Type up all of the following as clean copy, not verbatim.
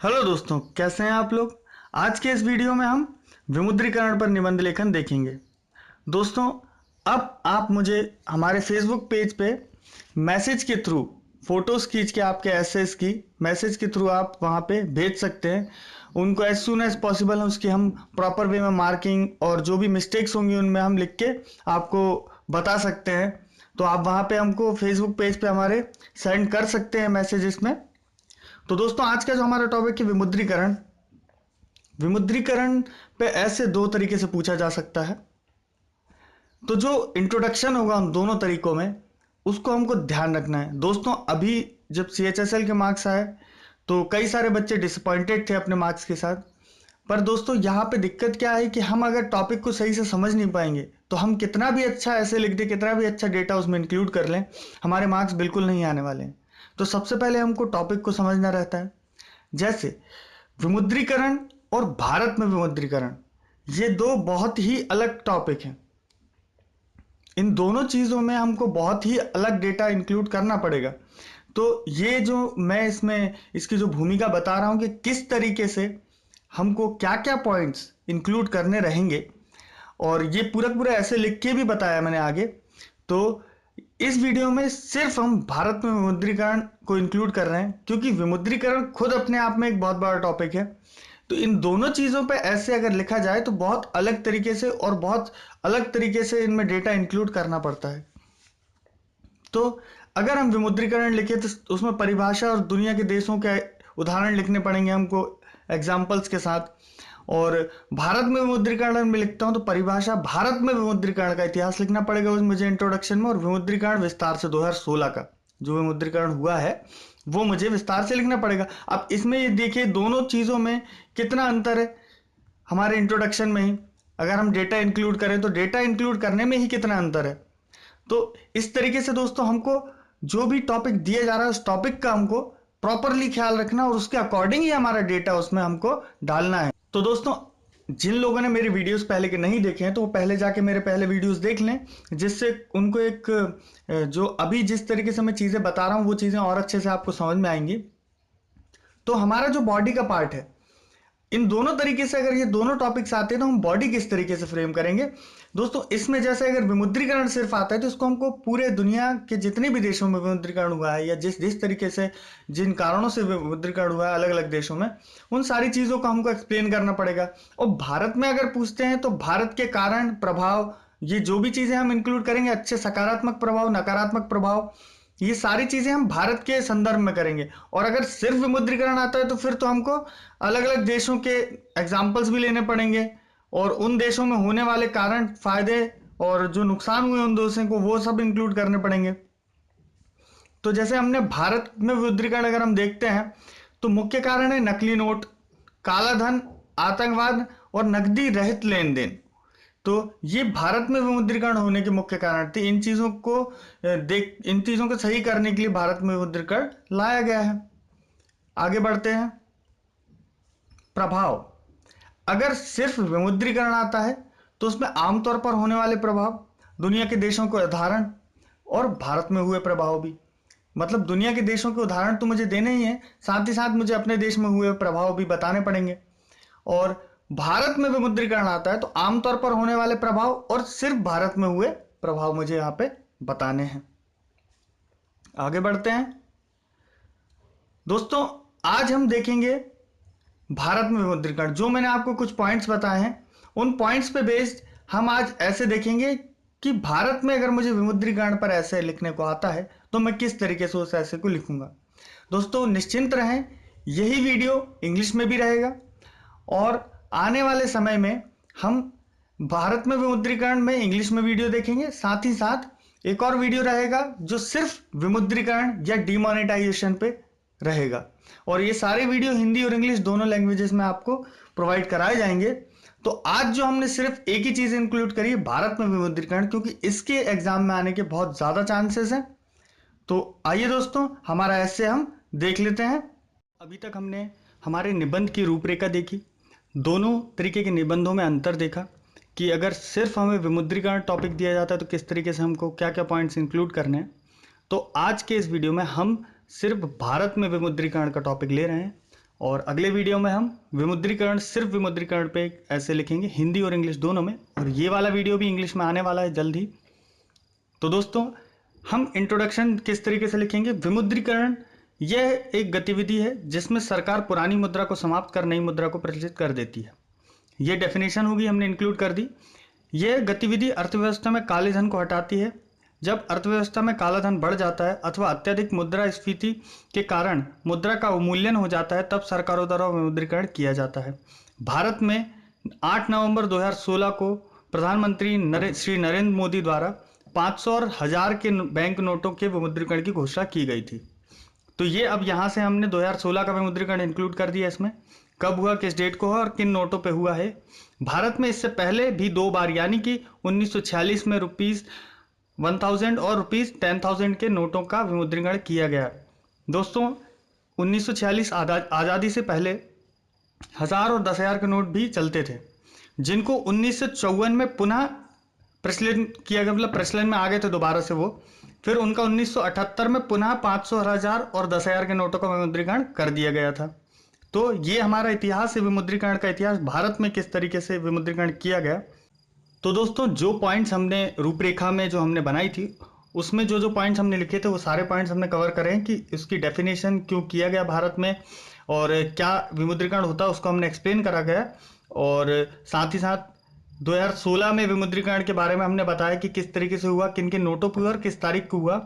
Hello दोस्तों, कैसे हैं आप लोग। आज के इस वीडियो में हम विमुद्रीकरण पर निबंध लेखन देखेंगे। दोस्तों, अब आप मुझे हमारे फेसबुक पेज पे मैसेज के थ्रू फोटोज खींच के आपके एसेस की मैसेज के थ्रू आप वहाँ पे भेज सकते हैं। उनको एज सुन एज पॉसिबल उसकी हम प्रॉपर वे में मार्किंग और जो भी मिस्टेक्स होंगी उनमें हम लिख के आपको बता सकते हैं। तो आप वहाँ पे हमको फेसबुक पेज पे हमारे सेंड कर सकते हैं मैसेजेस में। तो दोस्तों, आज का जो हमारा टॉपिक है विमुद्रीकरण। विमुद्रीकरण पे ऐसे दो तरीके से पूछा जा सकता है। तो जो इंट्रोडक्शन होगा उन दोनों तरीकों में, उसको हमको ध्यान रखना है। दोस्तों, अभी जब CHSL के मार्क्स आए तो कई सारे बच्चे डिसअपॉइंटेड थे अपने मार्क्स के साथ। पर दोस्तों, यहाँ पे दिक्कत क्या है कि हम अगर टॉपिक को सही से समझ नहीं पाएंगे तो हम कितना भी अच्छा ऐसे लिख दे, कितना भी अच्छा डेटा उसमें इंक्लूड कर लें, हमारे मार्क्स बिल्कुल नहीं आने वाले हैं। तो सबसे पहले हमको टॉपिक को समझना रहता है। जैसे विमुद्रीकरण और भारत में विमुद्रीकरण, ये दो बहुत ही अलग टॉपिक हैं। इन दोनों चीज़ों में हमको बहुत ही अलग डेटा इंक्लूड करना पड़ेगा। तो ये जो मैं इसमें इसकी जो भूमिका बता रहा हूँ कि किस तरीके से हमको क्या क्या पॉइंट्स इंक्लूड करने रहेंगे, और ये पूरा पूरा ऐसे लिख के भी बताया मैंने आगे। तो इस वीडियो में सिर्फ हम भारत में विमुद्रीकरण को इंक्लूड कर रहे हैं, क्योंकि विमुद्रीकरण खुद अपने आप में एक बहुत बड़ा टॉपिक है। तो इन दोनों चीज़ों पे ऐसे अगर लिखा जाए तो बहुत अलग तरीके से और बहुत अलग तरीके से इनमें डेटा इंक्लूड करना पड़ता है। तो अगर हम विमुद्रीकरण लिखे तो उसमें परिभाषा और दुनिया के देशों के उदाहरण लिखने पड़ेंगे हमको एग्जाम्पल्स के साथ। और भारत में विमुद्रीकरण में लिखता हूं तो परिभाषा, भारत में विमुद्रीकरण का इतिहास लिखना पड़ेगा उस मुझे इंट्रोडक्शन में, और विमुद्रीकरण विस्तार से 2016 का जो विमुद्रीकरण हुआ है वो मुझे विस्तार से लिखना पड़ेगा। अब इसमें ये देखिए दोनों चीज़ों में कितना अंतर है। हमारे इंट्रोडक्शन में ही अगर हम डेटा इंक्लूड करें तो डेटा इंक्लूड करने में ही कितना अंतर है। तो इस तरीके से दोस्तों, हमको जो भी टॉपिक दिया जा रहा है उस टॉपिक का हमको प्रॉपरली ख्याल रखना और उसके अकॉर्डिंग ही हमारा डेटा उसमें हमको डालना है। तो दोस्तों, जिन लोगों ने मेरे वीडियोस पहले के नहीं देखे हैं तो वो पहले जाके मेरे पहले वीडियोस देख लें, जिससे उनको एक जो अभी जिस तरीके से मैं चीज़ें बता रहा हूँ वो चीज़ें और अच्छे से आपको समझ में आएंगी। तो हमारा जो बॉडी का पार्ट है, इन दोनों तरीके से अगर ये दोनों टॉपिक्स आते हैं तो हम बॉडी किस तरीके से फ्रेम करेंगे। दोस्तों, इसमें जैसे अगर विमुद्रीकरण सिर्फ आता है तो इसको हमको पूरे दुनिया के जितने भी देशों में विमुद्रीकरण हुआ है या जिस जिस तरीके से जिन कारणों से विमुद्रीकरण हुआ है अलग अलग देशों में, उन सारी चीज़ों को हमको एक्सप्लेन करना पड़ेगा। और भारत में अगर पूछते हैं तो भारत के कारण, प्रभाव, ये जो भी चीज़ें हम इंक्लूड करेंगे, अच्छे सकारात्मक प्रभाव, नकारात्मक प्रभाव, ये सारी चीजें हम भारत के संदर्भ में करेंगे। और अगर सिर्फ विमुद्रीकरण आता है तो फिर तो हमको अलग अलग देशों के एग्जाम्पल्स भी लेने पड़ेंगे और उन देशों में होने वाले कारण, फायदे और जो नुकसान हुए उन देशों को, वो सब इंक्लूड करने पड़ेंगे। तो जैसे हमने भारत में विमुद्रीकरण अगर हम देखते हैं तो मुख्य कारण है नकली नोट, काला धन, आतंकवाद और नकदी रहित लेन देन। तो ये भारत में विमुद्रीकरण होने के मुख्य कारण थे। इन चीज़ों को सही करने के लिए भारत में विमुद्रीकरण लाया गया है। आगे बढ़ते हैं। प्रभाव, अगर सिर्फ विमुद्रीकरण आता है तो उसमें आमतौर पर होने वाले प्रभाव, दुनिया के देशों के उदाहरण और भारत में हुए प्रभाव भी। मतलब दुनिया के देशों के उदाहरण तो मुझे देने ही हैं, साथ ही साथ मुझे अपने देश में हुए प्रभाव भी बताने पड़ेंगे। और भारत में विमुद्रीकरण आता है तो आमतौर पर होने वाले प्रभाव और सिर्फ भारत में हुए प्रभाव मुझे यहां पे बताने हैं। आगे बढ़ते हैं। दोस्तों, आज हम देखेंगे भारत में विमुद्रीकरण। जो मैंने आपको कुछ पॉइंट्स बताए हैं उन पॉइंट्स पे बेस्ड हम आज ऐसे देखेंगे कि भारत में अगर मुझे विमुद्रीकरण पर ऐसे लिखने को आता है तो मैं किस तरीके से उस ऐसे को लिखूंगा। दोस्तों, निश्चिंत रहें, यही वीडियो इंग्लिश में भी रहेगा और आने वाले समय में हम भारत में विमुद्रीकरण में इंग्लिश में वीडियो देखेंगे। साथ ही साथ एक और वीडियो रहेगा जो सिर्फ विमुद्रीकरण या डिमोनेटाइजेशन पे रहेगा, और ये सारे वीडियो हिंदी और इंग्लिश दोनों लैंग्वेजेस में आपको प्रोवाइड कराए जाएंगे। तो आज जो हमने सिर्फ एक ही चीज इंक्लूड करी है, भारत में विमुद्रीकरण, क्योंकि इसके एग्जाम में आने के बहुत ज्यादा चांसेस हैं। तो आइए दोस्तों, हमारा ऐसे हम देख लेते हैं। अभी तक हमने हमारे निबंध की रूपरेखा देखी, दोनों तरीके के निबंधों में अंतर देखा कि अगर सिर्फ हमें विमुद्रीकरण टॉपिक दिया जाता है तो किस तरीके से हमको क्या क्या पॉइंट्स इंक्लूड करने हैं। तो आज के इस वीडियो में हम सिर्फ भारत में विमुद्रीकरण का टॉपिक ले रहे हैं और अगले वीडियो में हम विमुद्रीकरण, सिर्फ विमुद्रीकरण पे ऐसे लिखेंगे, हिंदी और इंग्लिश दोनों में, और ये वाला वीडियो भी इंग्लिश में आने वाला है जल्द ही। तो दोस्तों, हम इंट्रोडक्शन किस तरीके से लिखेंगे। विमुद्रीकरण यह एक गतिविधि है जिसमें सरकार पुरानी मुद्रा को समाप्त कर नई मुद्रा को प्रचलित कर देती है। ये डेफिनेशन होगी, हमने इंक्लूड कर दी। यह गतिविधि अर्थव्यवस्था में काले धन को हटाती है। जब अर्थव्यवस्था में काला धन बढ़ जाता है अथवा अत्यधिक मुद्रास्फीति के कारण मुद्रा का अवमूल्यन हो जाता है, तब सरकारों द्वारा विमुद्रीकरण किया जाता है। भारत में 8 नवंबर 2016 को प्रधानमंत्री श्री नरेंद्र मोदी द्वारा 500 और 1000 के बैंक नोटों के विमुद्रीकरण की घोषणा की गई थी। तो ये अब यहाँ से हमने 2016 का विमुद्रीकरण इंक्लूड कर दिया इसमें। कब हुआ, किस डेट को हुआ और किन नोटों पे हुआ है। भारत में इससे पहले भी 2 बार, यानी कि 1946 में ₹1000 और ₹10,000 के नोटों का विमुद्रीकरण किया गया। दोस्तों, 1946 आज़ादी से पहले 1000 और 10,000 के नोट भी चलते थे, जिनको 1954 में पुनः प्रचलन किया गया, मतलब प्रचलन में आ गए थे दोबारा से वो। फिर उनका 1978 में पुनः 500, 1000 और 10,000 के नोटों का विमुद्रीकरण कर दिया गया था। तो ये हमारा इतिहास है, विमुद्रीकरण का इतिहास, भारत में किस तरीके से विमुद्रीकरण किया गया। तो दोस्तों, जो पॉइंट्स हमने रूपरेखा में जो हमने बनाई थी, उसमें जो पॉइंट्स हमने लिखे थे वो सारे पॉइंट्स हमने कवर करे हैं कि इसकी डेफिनेशन क्यों किया गया भारत में और क्या विमुद्रीकरण होता है उसको हमने एक्सप्लेन करा गया। और साथ ही साथ 2016 में विमुद्रीकरण के बारे में हमने बताया कि किस तरीके से हुआ, किन किन नोटों पर हुआ और किस तारीख को हुआ।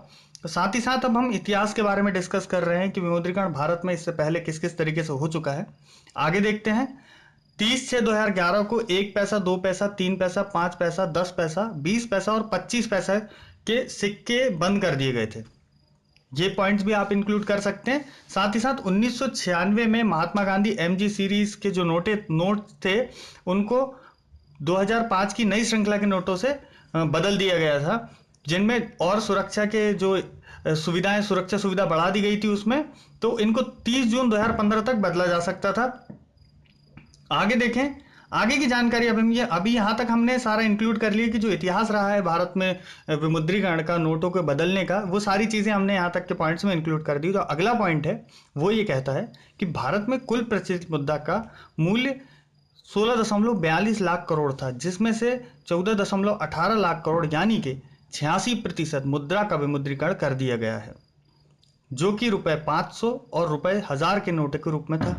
तो साथ ही साथ अब हम इतिहास के बारे में डिस्कस कर रहे हैं कि विमुद्रीकरण भारत में इससे पहले किस किस तरीके से हो चुका है। आगे देखते हैं। 30/6/2011 को 1 पैसा, 2 पैसा, 3 पैसा, 5 पैसा, 10 पैसा, 20 पैसा और 25 पैसा के सिक्के बंद कर दिए गए थे। ये पॉइंट्स भी आप इंक्लूड कर सकते हैं। साथ ही साथ 1996 में महात्मा गांधी MG सीरीज के जो नोट थे उनको 2005 की नई श्रृंखला के नोटों से बदल दिया गया था, जिनमें और सुरक्षा के जो सुविधाएं, सुरक्षा सुविधा बढ़ा दी गई थी उसमें। तो इनको 30 जून 2015 तक बदला जा सकता था। आगे देखें, आगे की जानकारी अभी यहाँ तक हमने सारा इंक्लूड कर लिया कि जो इतिहास रहा है भारत में विमुद्रीकरण का, नोटों को बदलने का, वो सारी चीज़ें हमने यहाँ तक के पॉइंट्स में इंक्लूड कर दी। तो अगला पॉइंट है वो ये कहता है कि भारत में कुल प्रचलित मुद्रा का मूल्य 16.42 लाख करोड़ था, जिसमें से 14.18 लाख करोड़ यानी कि 86% मुद्रा का विमुद्रीकरण कर दिया गया है, जो कि ₹500 और ₹1000 के नोट के रूप में था।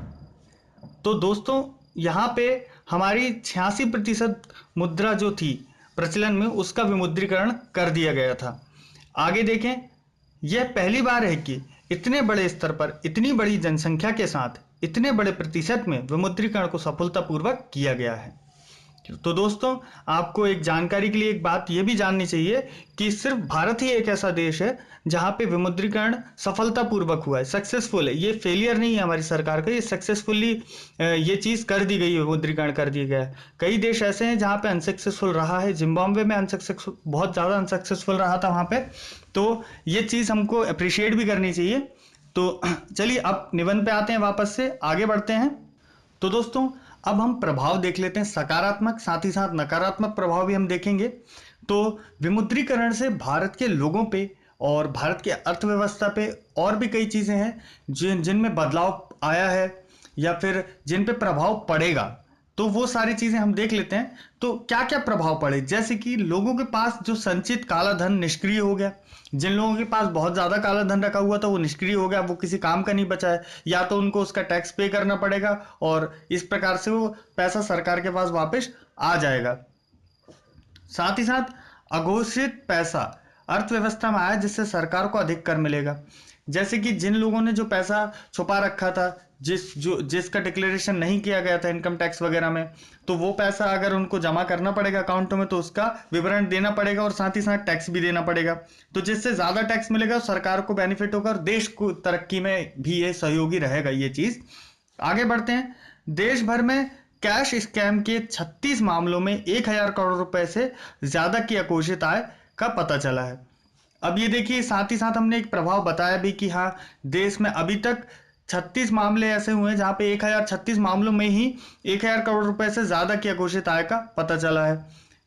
तो दोस्तों, यहाँ पे हमारी 86% मुद्रा जो थी प्रचलन में, उसका विमुद्रीकरण कर दिया गया था। आगे देखें, यह पहली बार है कि इतने बड़े स्तर पर, इतनी बड़ी जनसंख्या के साथ, इतने बड़े प्रतिशत में विमुद्रीकरण को सफलतापूर्वक किया गया है। तो दोस्तों, आपको एक जानकारी के लिए एक बात यह भी जाननी चाहिए कि सिर्फ भारत ही एक ऐसा देश है जहां पे विमुद्रीकरण सफलतापूर्वक हुआ है, सक्सेसफुल है। ये फेलियर नहीं है हमारी सरकार का, ये सक्सेसफुली ये चीज़ कर दी गई है, विमुद्रीकरण कर दिया गया है। कई देश ऐसे हैं जहां पे अनसक्सेसफुल रहा है। जिम्बाब्वे में अनसक्सेसफुल, बहुत ज़्यादा अनसक्सेसफुल रहा था वहां पे। तो ये चीज़ हमको अप्रिशिएट भी करनी चाहिए। तो चलिए अब निबंध पे आते हैं, वापस से आगे बढ़ते हैं। तो दोस्तों, अब हम प्रभाव देख लेते हैं, सकारात्मक साथ ही साथ नकारात्मक प्रभाव भी हम देखेंगे। तो विमुद्रीकरण से भारत के लोगों पे और भारत की अर्थव्यवस्था पे और भी कई चीज़ें हैं जिनमें बदलाव आया है या फिर जिन पे प्रभाव पड़ेगा। तो वो सारी चीज़ें हम देख लेते हैं। तो क्या क्या प्रभाव पड़े, जैसे कि लोगों के पास जो संचित काला धन निष्क्रिय हो गया। जिन लोगों के पास बहुत ज़्यादा काला धन रखा हुआ था वो निष्क्रिय हो गया, वो किसी काम का नहीं बचा है, या तो उनको उसका टैक्स पे करना पड़ेगा और इस प्रकार से वो पैसा सरकार के पास वापस आ जाएगा। साथ ही साथ अघोषित पैसा अर्थव्यवस्था में आया, जिससे सरकार को अधिक कर मिलेगा। जैसे कि जिन लोगों ने जो पैसा छुपा रखा था, जिसका डिक्लेरेशन नहीं किया गया था इनकम टैक्स वगैरह में, तो वो पैसा अगर उनको जमा करना पड़ेगा अकाउंटों में, तो उसका विवरण देना पड़ेगा और साथ ही साथ टैक्स भी देना पड़ेगा। तो जिससे ज़्यादा टैक्स मिलेगा, सरकार को बेनिफिट होगा और देश को तरक्की में भी ये सहयोगी रहेगा ये चीज़। आगे बढ़ते हैं। देश भर में कैश स्कैम के 36 मामलों में 1000 करोड़ रुपए से ज़्यादा की अघोषित आय का पता चला है। अब ये देखिए, साथ ही साथ हमने एक प्रभाव बताया भी कि हाँ, देश में अभी तक 36 मामले ऐसे हुए हैं जहाँ पे 36 मामलों में ही 1000 करोड़ रुपए से ज़्यादा की अघोषित आय का पता चला है।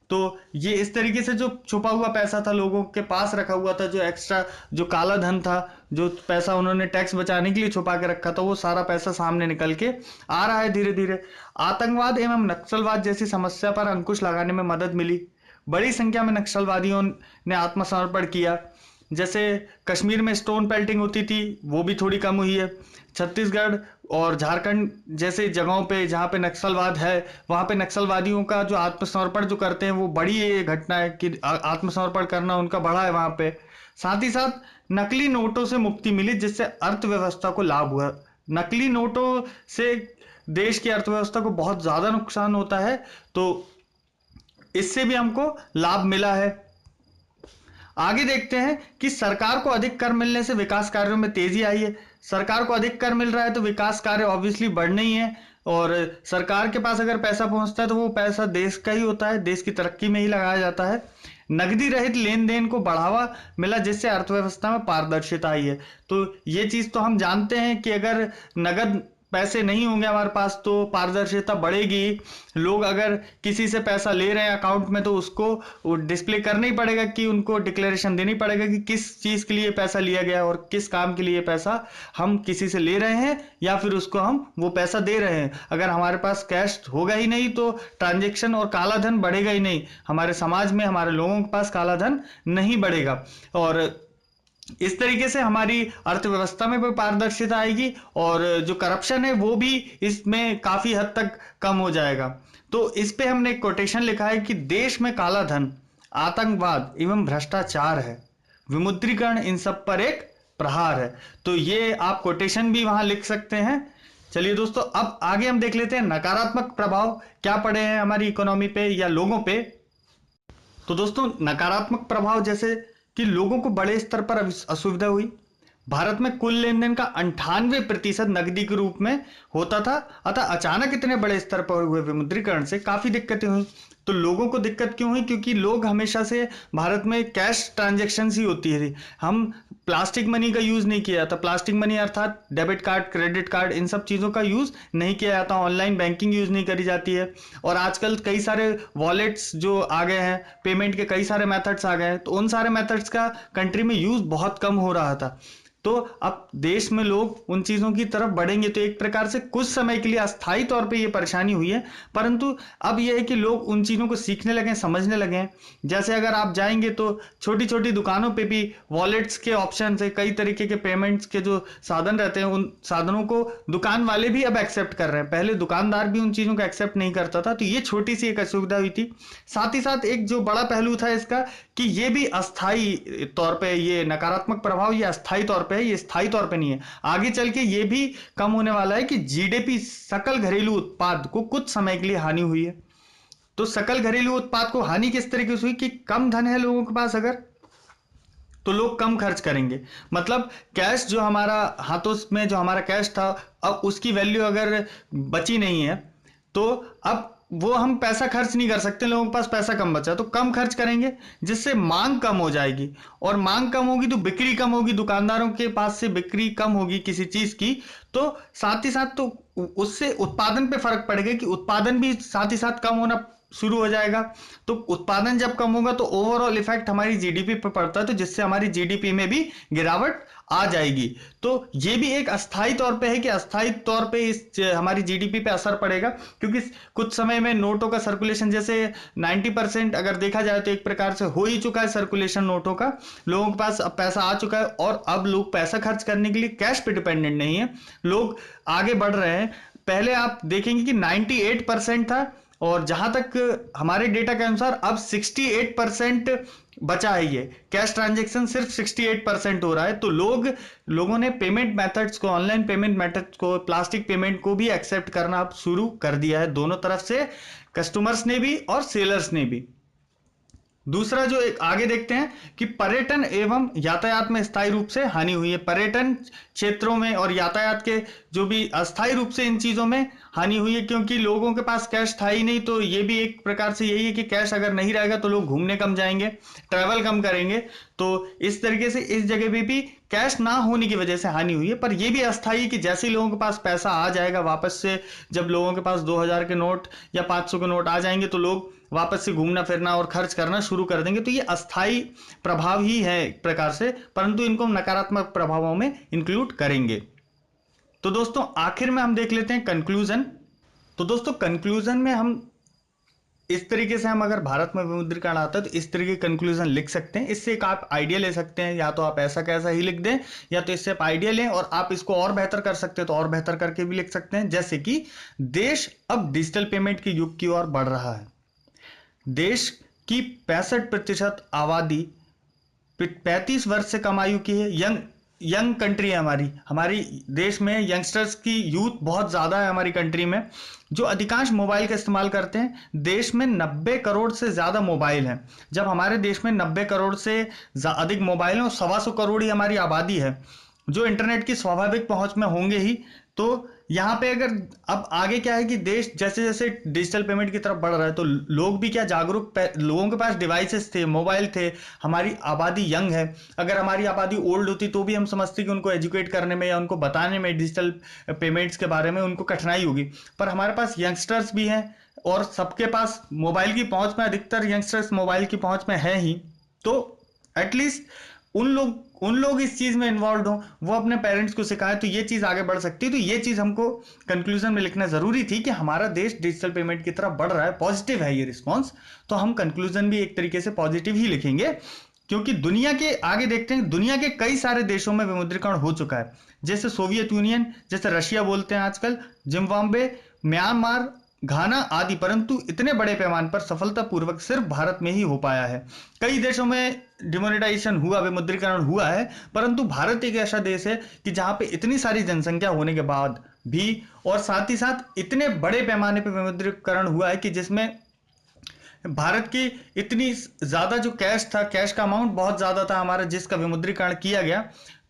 तो ये इस तरीके से जो छुपा हुआ पैसा था, लोगों के पास रखा हुआ था, जो एक्स्ट्रा जो काला धन था, जो पैसा उन्होंने टैक्स बचाने के लिए छुपा के रखा था वो सारा पैसा सामने निकल के आ रहा है धीरे धीरे। आतंकवाद एवं नक्सलवाद जैसी समस्या पर अंकुश लगाने में मदद मिली। बड़ी संख्या में नक्सलवादियों ने आत्मसमर्पण किया। जैसे कश्मीर में स्टोन पेल्टिंग होती थी वो भी थोड़ी कम हुई है। छत्तीसगढ़ और झारखंड जैसे जगहों पे जहाँ पे नक्सलवाद है वहाँ पे नक्सलवादियों का जो आत्मसमर्पण जो करते हैं वो बड़ी ये घटना है कि आत्मसमर्पण करना उनका बढ़ा है वहाँ पे। साथ ही साथ नकली नोटों से मुक्ति मिली जिससे अर्थव्यवस्था को लाभ हुआ। नकली नोटों से देश की अर्थव्यवस्था को बहुत ज्यादा नुकसान होता है, तो इससे भी हमको लाभ मिला है। आगे देखते हैं कि सरकार को अधिक कर मिलने से विकास कार्यों में तेजी आई है। सरकार को अधिक कर मिल रहा है तो विकास कार्य ऑब्वियसली बढ़ने ही है, और सरकार के पास अगर पैसा पहुंचता है तो वो पैसा देश का ही होता है, देश की तरक्की में ही लगाया जाता है। नकदी रहित लेन देन को बढ़ावा मिला जिससे अर्थव्यवस्था में पारदर्शिता आई है। तो ये चीज तो हम जानते हैं कि अगर नगद पैसे नहीं होंगे हमारे पास तो पारदर्शिता बढ़ेगी। लोग अगर किसी से पैसा ले रहे हैं अकाउंट में तो उसको डिस्प्ले करना ही पड़ेगा, कि उनको डिक्लेरेशन देनी पड़ेगा कि किस चीज के लिए पैसा लिया गया और किस काम के लिए पैसा हम किसी से ले रहे हैं या फिर उसको हम वो पैसा दे रहे हैं। अगर हमारे पास कैश होगा ही नहीं तो ट्रांजेक्शन और काला धन बढ़ेगा ही नहीं। हमारे समाज में हमारे लोगों के पास काला धन नहीं बढ़ेगा, और इस तरीके से हमारी अर्थव्यवस्था में भी पारदर्शिता आएगी और जो करप्शन है वो भी इसमें काफी हद तक कम हो जाएगा। तो इस पे हमने एक कोटेशन लिखा है कि देश में काला धन, आतंकवाद एवं भ्रष्टाचार है, विमुद्रीकरण इन सब पर एक प्रहार है। तो ये आप कोटेशन भी वहां लिख सकते हैं। चलिए दोस्तों, अब आगे हम देख लेते हैं नकारात्मक प्रभाव क्या पड़े हैं हमारी इकोनॉमी पे या लोगों पे। तो दोस्तों, नकारात्मक प्रभाव जैसे कि लोगों को बड़े स्तर पर असुविधा हुई। भारत में कुल लेन देन का 98% नकदी के रूप में होता था, अतः अचानक इतने बड़े स्तर पर हुए विमुद्रीकरण से काफी दिक्कतें हुई। तो लोगों को दिक्कत क्यों हुई? क्योंकि लोग हमेशा से भारत में कैश ट्रांजैक्शन ही होती है। हम प्लास्टिक मनी का यूज नहीं किया जाता। प्लास्टिक मनी अर्थात डेबिट कार्ड, क्रेडिट कार्ड, इन सब चीजों का यूज नहीं किया जाता। ऑनलाइन बैंकिंग यूज नहीं करी जाती है। और आजकल कई सारे वॉलेट्स जो आ गए हैं, पेमेंट के कई सारे मेथड्स आ गए हैं, तो उन सारे मेथड्स का कंट्री में यूज बहुत कम हो रहा था। तो अब देश में लोग उन चीजों की तरफ बढ़ेंगे तो एक प्रकार से कुछ समय के लिए अस्थायी तौर पे ये परेशानी हुई है, परंतु अब यह है कि लोग उन चीजों को सीखने लगे, समझने लगे हैं। जैसे अगर आप जाएंगे तो छोटी छोटी दुकानों पे भी वॉलेट्स के ऑप्शन से कई तरीके के पेमेंट्स के जो साधन रहते हैं उन साधनों को दुकान वाले भी अब एक्सेप्ट कर रहे हैं। पहले दुकानदार भी उन चीजों को एक्सेप्ट नहीं करता था, तो ये छोटी सी एक असुविधा हुई थी। साथ ही साथ एक जो बड़ा पहलू था इसका कि ये भी अस्थायी तौर पे, ये नकारात्मक प्रभाव ये अस्थायी तौर पे है, ये स्थायी तौर पे नहीं है। आगे चल के ये भी कम होने वाला है कि जीडीपी, सकल घरेलू उत्पाद को कुछ समय के लिए हानि हुई है। तो सकल घरेलू उत्पाद को हानि किस तरीके से हुई कि कम धन है लोगों के पास अगर, तो लोग कम खर्च करेंगे। मतलब कैश जो हमारा हाथों में जो हमारा कैश था, अब उसकी वैल्यू अगर बची नहीं है तो अब वो हम पैसा खर्च नहीं कर सकते। लोगों के पास पैसा कम बचा तो कम खर्च करेंगे, जिससे मांग कम हो जाएगी, और मांग कम होगी तो बिक्री कम होगी, दुकानदारों के पास से बिक्री कम होगी किसी चीज की। तो साथ ही साथ तो उससे उत्पादन पे फर्क पड़ेगा कि उत्पादन भी साथ ही साथ कम होना शुरू हो जाएगा। तो उत्पादन जब कम होगा तो ओवरऑल इफेक्ट हमारी जीडीपी पर पड़ता है, तो जिससे हमारी जीडीपी में भी गिरावट आ जाएगी। तो ये भी एक अस्थायी तौर पे है कि अस्थायी तौर पे इस हमारी जीडीपी पे असर पड़ेगा, क्योंकि कुछ समय में नोटों का सर्कुलेशन जैसे 90% अगर देखा जाए तो एक प्रकार से हो ही चुका है सर्कुलेशन नोटों का। लोगों के पास अब पैसा आ चुका है और अब लोग पैसा खर्च करने के लिए कैश पे डिपेंडेंट नहीं है, लोग आगे बढ़ रहे हैं। पहले आप देखेंगे कि 98% था और जहां तक हमारे डेटा के अनुसार अब 68% बचा है। ये कैश ट्रांजैक्शन सिर्फ 68% हो रहा है। तो लोगों ने पेमेंट मेथड्स को, ऑनलाइन पेमेंट मेथड्स को, प्लास्टिक पेमेंट को भी एक्सेप्ट करना अब शुरू कर दिया है, दोनों तरफ से, कस्टमर्स ने भी और सेलर्स ने भी। दूसरा जो एक आगे देखते हैं कि पर्यटन एवं यातायात में स्थायी रूप से हानि हुई है। पर्यटन क्षेत्रों में और यातायात के जो भी अस्थायी रूप से इन चीजों में हानि हुई है, क्योंकि लोगों के पास कैश था ही नहीं। तो ये भी एक प्रकार से यही है कि कैश अगर नहीं रहेगा तो लोग घूमने कम जाएंगे, ट्रैवल कम करेंगे, तो इस तरीके से इस जगह पे भी कैश ना होने की वजह से हानि हुई है, पर यह भी अस्थायी कि जैसे ही लोगों के पास पैसा आ जाएगा वापस से, जब लोगों के पास 2000 के नोट या 500 के नोट आ जाएंगे तो लोग वापस से घूमना फिरना और खर्च करना शुरू कर देंगे। तो ये अस्थायी प्रभाव ही है एक प्रकार से, परंतु इनको हम नकारात्मक प्रभावों में इंक्लूड करेंगे। तो दोस्तों आखिर में हम देख लेते हैं कंक्लूजन। तो दोस्तों कंक्लूजन में हम इस तरीके से, हम अगर भारत में विमुद्रीकरण आता है तो इस तरीके कंक्लूजन लिख सकते हैं। इससे एक आप आइडिया ले सकते हैं, या तो आप ऐसा कैसा ही लिख दें, या तो इससे आप आइडिया लें और आप इसको और बेहतर कर सकते हैं तो और बेहतर करके भी लिख सकते हैं। जैसे कि देश अब डिजिटल पेमेंट के युग की ओर बढ़ रहा है। देश की 65% आबादी 35 वर्ष से कम आयु की है। यंग कंट्री है हमारी देश में यंगस्टर्स की यूथ बहुत ज़्यादा है हमारी कंट्री में, जो अधिकांश मोबाइल का इस्तेमाल करते हैं। देश में 90 करोड़ से ज़्यादा मोबाइल हैं। जब हमारे देश में 90 करोड़ से अधिक मोबाइल हैं और 125 करोड़ ही हमारी आबादी है, जो इंटरनेट की स्वाभाविक पहुंच में होंगे ही। तो यहाँ पे अगर अब आगे क्या है कि देश जैसे जैसे डिजिटल पेमेंट की तरफ बढ़ रहा है तो लोग भी क्या जागरूक, लोगों के पास डिवाइसेस थे, मोबाइल थे, हमारी आबादी यंग है। अगर हमारी आबादी ओल्ड होती तो भी हम समझते कि उनको एजुकेट करने में या उनको बताने में डिजिटल पेमेंट्स के बारे में उनको कठिनाई होगी। पर हमारे पास यंगस्टर्स भी हैं और सबके पास मोबाइल की पहुंच में, अधिकतर यंगस्टर्स मोबाइल की पहुंच में है ही। तो एटलीस्ट उन लोग इस चीज में इन्वॉल्व हो, वो अपने पेरेंट्स को सिखाएं तो ये चीज आगे बढ़ सकती है। तो ये चीज हमको कंक्लूजन में लिखना जरूरी थी कि हमारा देश डिजिटल पेमेंट की तरफ बढ़ रहा है, पॉजिटिव है ये रिस्पॉन्स। तो हम कंक्लूजन भी एक तरीके से पॉजिटिव ही लिखेंगे, क्योंकि दुनिया के आगे देखते हैं, दुनिया के कई सारे देशों में विमुद्रीकरण हो चुका है, जैसे सोवियत यूनियन, जैसे रशिया बोलते हैं आजकल, जिम्बाब्वे, म्यांमार, घाना आदि। परंतु इतने बड़े पैमाने पर सफलतापूर्वक सिर्फ भारत में ही हो पाया है। कई देशों में डिमोनेटाइजेशन हुआ, विमुद्रीकरण हुआ है, परंतु भारत एक ऐसा देश है कि जहां पे इतनी सारी जनसंख्या होने के बाद भी और साथ ही साथ इतने बड़े पैमाने पर विमुद्रीकरण हुआ है कि जिसमें भारत की इतनी ज्यादा जो कैश था, कैश का अमाउंट बहुत ज्यादा था हमारा, जिसका विमुद्रीकरण किया गया।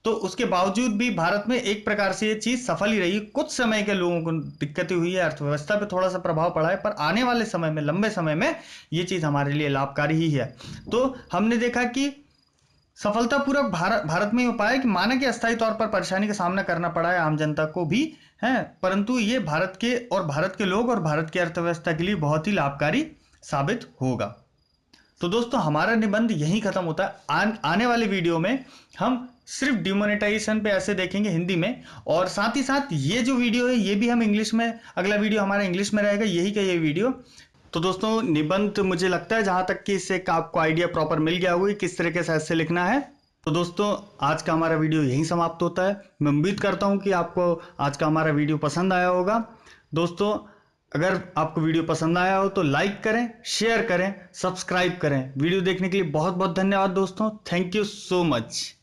तो उसके बावजूद भी भारत में एक प्रकार से ये चीज सफल ही रही। कुछ समय के लोगों को दिक्कतें हुई है, अर्थव्यवस्था पे थोड़ा सा प्रभाव पड़ा है, पर आने वाले समय में, लंबे समय में ये चीज हमारे लिए लाभकारी ही है। तो हमने देखा कि सफलतापूर्वक भारत में हो पाया कि माना कि अस्थायी तौर पर परेशानी का सामना करना पड़ा है आम जनता को भी है, परंतु ये भारत के लोग और भारत की अर्थव्यवस्था के लिए बहुत ही लाभकारी साबित होगा। तो दोस्तों हमारा निबंध यहीं खत्म होता है। आने वाले वीडियो में हम सिर्फ डिमोनेटाइजेशन पे ऐसे देखेंगे हिंदी में, और साथ ही साथ ये जो वीडियो है ये भी हम इंग्लिश में, अगला वीडियो हमारा इंग्लिश में रहेगा, यही का ये वीडियो। तो दोस्तों निबंध मुझे लगता है जहां तक कि इससे आपको आइडिया प्रॉपर मिल गया होगा किस तरीके से ऐसे लिखना है। तो दोस्तों आज का हमारा वीडियो यहीं समाप्त होता है। मैं उम्मीद करता हूं कि आपको आज का हमारा वीडियो पसंद आया होगा। दोस्तों अगर आपको वीडियो पसंद आया हो तो लाइक करें, शेयर करें, सब्सक्राइब करें। वीडियो देखने के लिए बहुत बहुत धन्यवाद दोस्तों। Thank you so much.